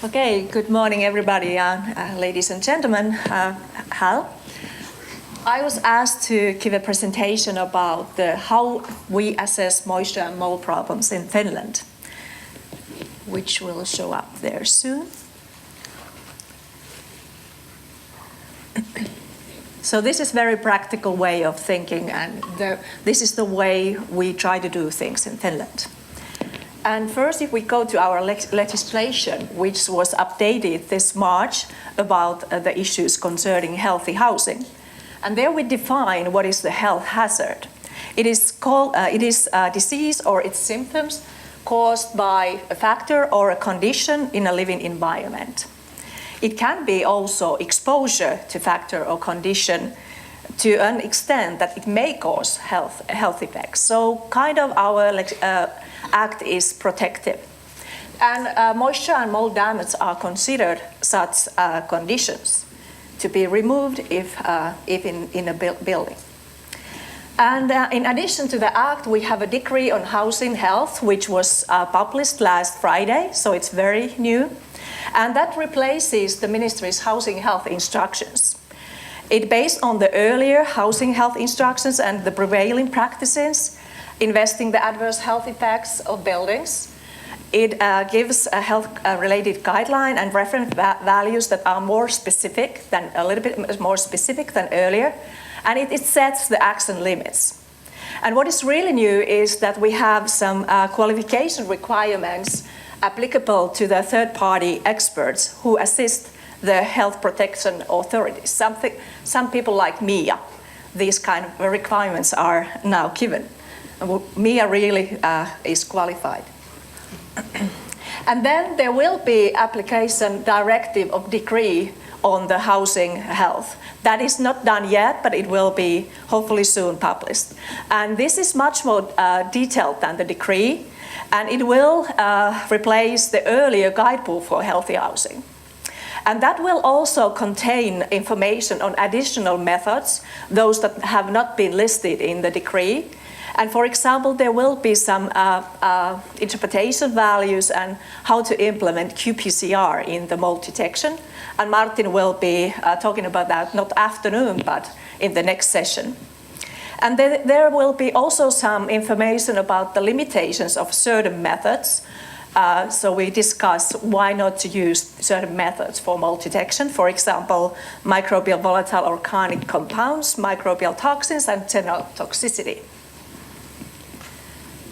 Okay, good morning everybody, ladies and gentlemen. Hal. I was asked to give a presentation about how we assess moisture and mold problems in Finland, which will show up there soon. So this is a very practical way of thinking, and this is the way we try to do things in Finland. And first, if we go to our legislation, which was updated this March about the issues concerning healthy housing. And there we define what is the health hazard. It is a disease or its symptoms caused by a factor or a condition in a living environment. It can be also exposure to factor or condition to an extent that it may cause health effects. So kind of our act is protective. And moisture and mold damage are considered such conditions to be removed if in a building. And in addition to the act, we have a decree on housing health, which was published last Friday, so it's very new. And that replaces the ministry's housing health instructions. It's based on the earlier housing health instructions and the prevailing practices, investing the adverse health effects of buildings. It gives a health-related guideline and reference values that are a little bit more specific than earlier, and it sets the action limits. And what is really new is that we have some qualification requirements applicable to the third-party experts who assist the health protection authorities. Some people like Mia, these kind of requirements are now given. Mia really is qualified. And then there will be application directive of decree on the housing health. That is not done yet, but it will be hopefully soon published. And this is much more detailed than the decree, and it will replace the earlier guidebook for healthy housing. And that will also contain information on additional methods, those that have not been listed in the decree. And for example, there will be some interpretation values and how to implement qPCR in the mold detection. And Martin will be talking about that not afternoon, but in the next session. And then there will be also some information about the limitations of certain methods. So we discuss why not to use certain methods for mold detection. For example, microbial volatile organic compounds, microbial toxins, and general toxicity.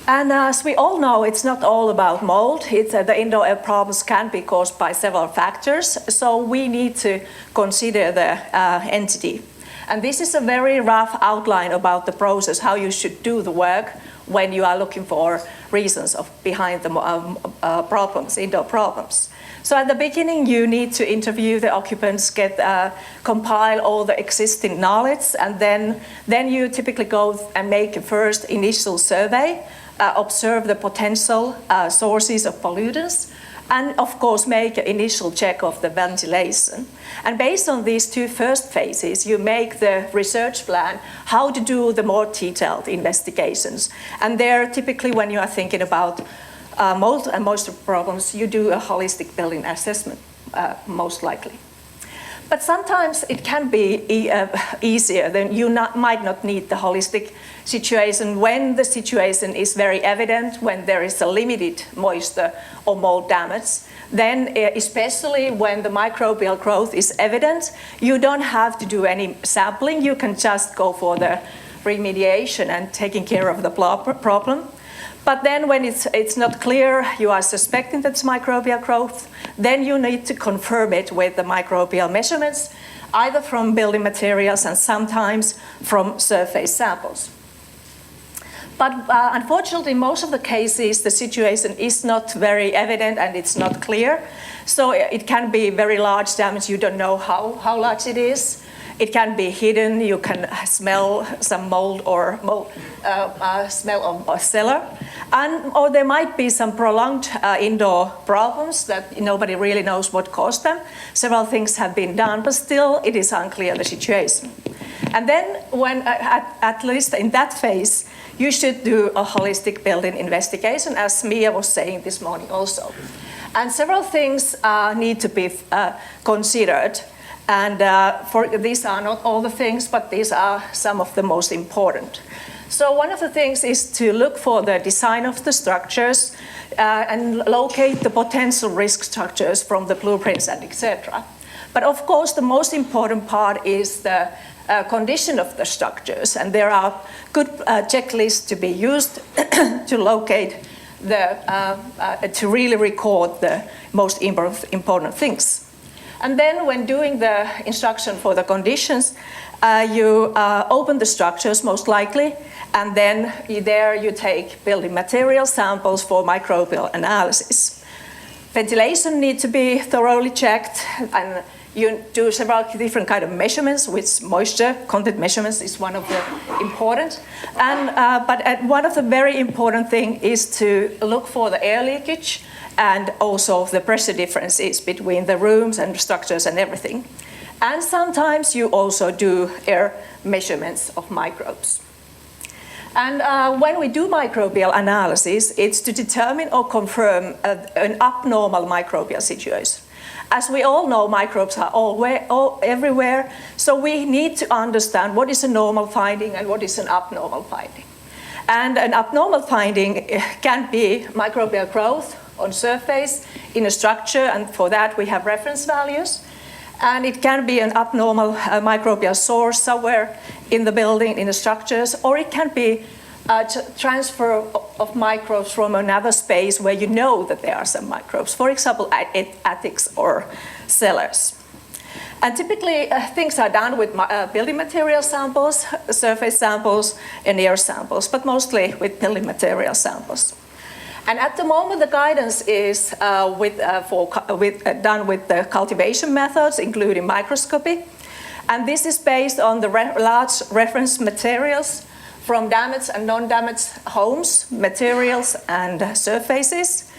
And as we all know, it's not all about mold. The indoor air problems can be caused by several factors. So we need to consider the entity. And this is a very rough outline about the process, how you should do the work when you are looking for reasons behind the problems, indoor problems. So at the beginning, you need to interview the occupants, compile all the existing knowledge, and then you typically go and make a first initial survey, observe the potential sources of pollutants, and of course make an initial check of the ventilation. And based on these two first phases, you make the research plan how to do the more detailed investigations. And there, typically when you are thinking about mold and moisture problems, you do a holistic building assessment, most likely. But sometimes it can be easier, then you might not need the holistic situation when the situation is very evident, when there is a limited moisture or mold damage. Then especially when the microbial growth is evident, you don't have to do any sampling. You can just go for the remediation and taking care of the problem. But then when it's not clear, you are suspecting that it's microbial growth, then you need to confirm it with the microbial measurements, either from building materials and sometimes from surface samples. But unfortunately, in most of the cases, the situation is not very evident and it's not clear. So it can be very large damage. You don't know how large it is. It can be hidden. You can smell some mold or smell of a cellar. Or there might be some prolonged indoor problems that nobody really knows what caused them. Several things have been done, but still it is unclear the situation. And then when, at least in that phase, you should do a holistic building investigation, as Mia was saying this morning also. And several things need to be considered. And these are not all the things, but these are some of the most important. So one of the things is to look for the design of the structures and locate the potential risk structures from the blueprints and etc. But of course, the most important part is the condition of the structures. And there are good checklists to be used to locate to really record the most important things. And then when doing the instruction for the conditions, you open the structures most likely, and then there you take building material samples for microbial analysis. Ventilation needs to be thoroughly checked, and you do several different kind of measurements, which moisture content measurements is one of the important. But one of the very important thing is to look for the air leakage and also the pressure differences between the rooms and structures and everything. And sometimes you also do air measurements of microbes. And when we do microbial analysis, it's to determine or confirm an abnormal microbial situation. As we all know, microbes are everywhere, so we need to understand what is a normal finding and what is an abnormal finding. And an abnormal finding can be microbial growth on surface in a structure, and for that we have reference values. And it can be an abnormal microbial source somewhere in the building, in the structures, or it can be transfer of microbes from another space where you know that there are some microbes, for example, attics or cellars. And typically things are done with building material samples, surface samples, and air samples, but mostly with building material samples. And at the moment, the guidance is done with the cultivation methods, including microscopy. And this is based on the large reference materials from damaged and non-damaged homes, materials, and surfaces.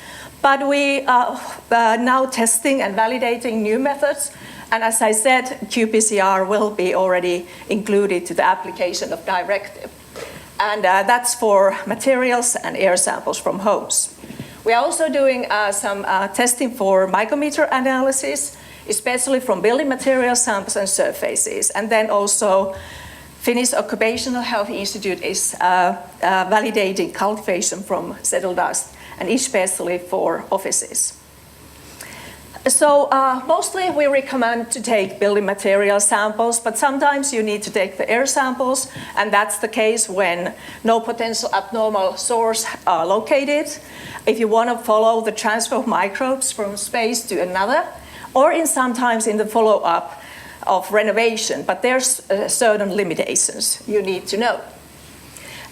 But we are now testing and validating new methods. And as I said, qPCR will be already included to the application of Directive. And that's for materials and air samples from homes. We are also doing some testing for micrometer analysis, especially from building material samples and surfaces. And then also Finnish Occupational Health Institute is validating cultivation from settled dust, and especially for offices. So mostly we recommend to take building material samples, but sometimes you need to take the air samples, and that's the case when no potential abnormal source are located. If you want to follow the transfer of microbes from space to another, or sometimes in the follow-up of renovation, but there's certain limitations you need to know.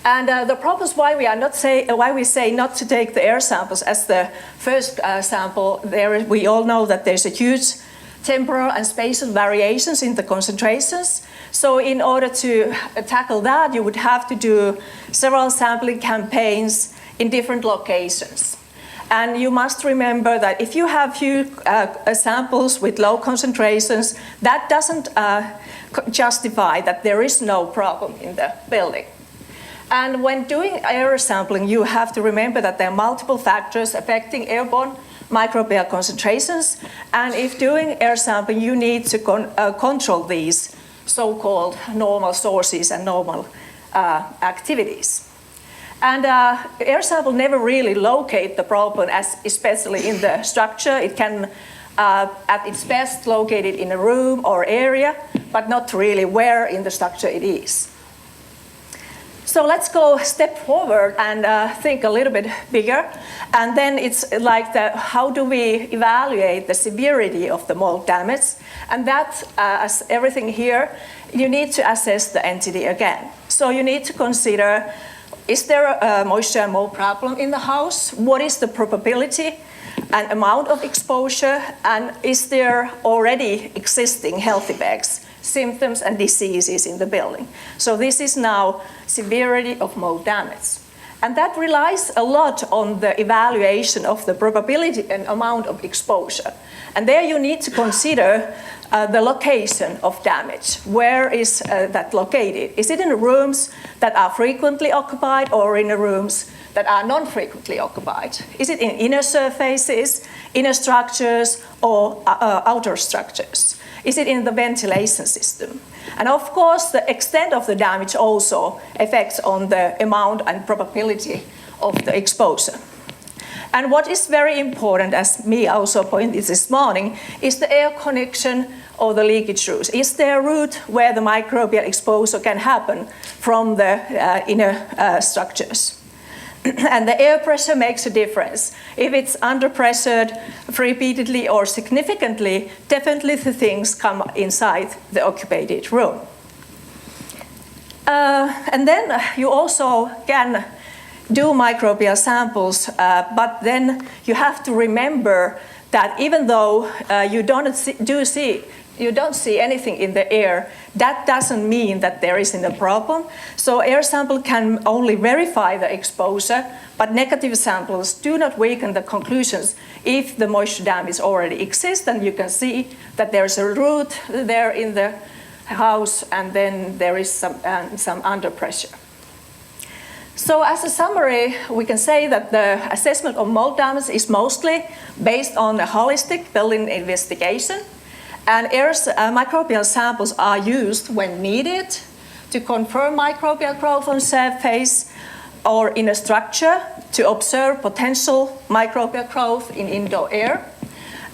And the problem is why we say not to take the air samples as the first sample. We all know that there's a huge temporal and spatial variations in the concentrations. So in order to tackle that, you would have to do several sampling campaigns in different locations. And you must remember that if you have few samples with low concentrations, that doesn't justify that there is no problem in the building. And when doing air sampling, you have to remember that there are multiple factors affecting airborne microbial concentrations. And if doing air sampling, you need to control these so-called normal sources and normal activities. And air sample never really locate the problem, especially in the structure. It can, at its best, locate it in a room or area, but not really where in the structure it is. So let's go a step forward and think a little bit bigger. And then it's like how do we evaluate the severity of the mold damage? And that, as everything here, you need to assess the entity again. So you need to consider, is there a moisture and mold problem in the house? What is the probability and amount of exposure? And is there already existing healthy bags, symptoms and diseases in the building? So this is now severity of mold damage. And that relies a lot on the evaluation of the probability and amount of exposure. And there you need to consider the location of damage. Where is that located? Is it in rooms that are frequently occupied or in rooms that are non-frequently occupied? Is it in inner surfaces, inner structures, or outer structures? Is it in the ventilation system? And of course, the extent of the damage also affects on the amount and probability of the exposure. And what is very important, as me also pointed this morning, is the air connection or the leakage routes. Is there a route where the microbial exposure can happen from the inner structures? And the air pressure makes a difference. If it's under pressured repeatedly or significantly, definitely the things come inside the occupied room. And then you also can do microbial samples, but then you have to remember that even though you don't see anything in the air, that doesn't mean that there isn't a problem. So air sample can only verify the exposure, but negative samples do not weaken the conclusions if the moisture damage already exists, and you can see that there's a root there in the house, and then there is some under pressure. So as a summary, we can say that the assessment of mold damage is mostly based on a holistic building investigation. And microbial samples are used when needed to confirm microbial growth on surface or in a structure to observe potential microbial growth in indoor air.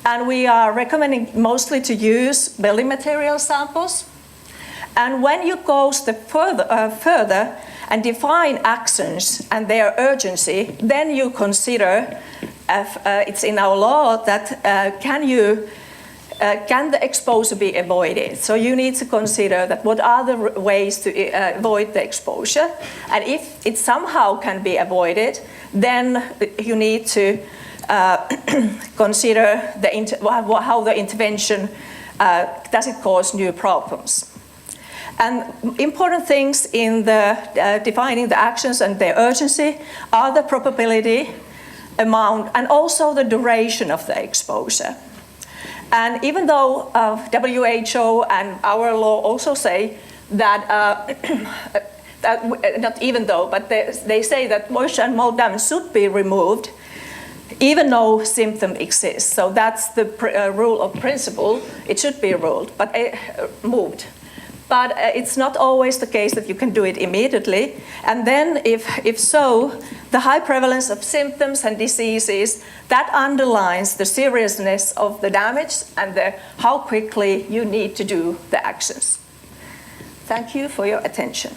And we are recommending mostly to use building material samples. And when you go a step further and define actions and their urgency, then you consider, it's in our law, that can the exposure be avoided? So you need to consider that what are the ways to avoid the exposure, and if it somehow can be avoided, then you need to consider how the intervention does it cause new problems. And important things in the defining the actions and their urgency are the probability, amount, and also the duration of the exposure. And even though WHO and our law also say that, not even though, but they say that moisture and mold damage should be removed, even though symptom exists. So that's the rule of principle. It should be moved. But it's not always the case that you can do it immediately. And then if so, the high prevalence of symptoms and diseases, that underlines the seriousness of the damage and how quickly you need to do the actions. Thank you for your attention.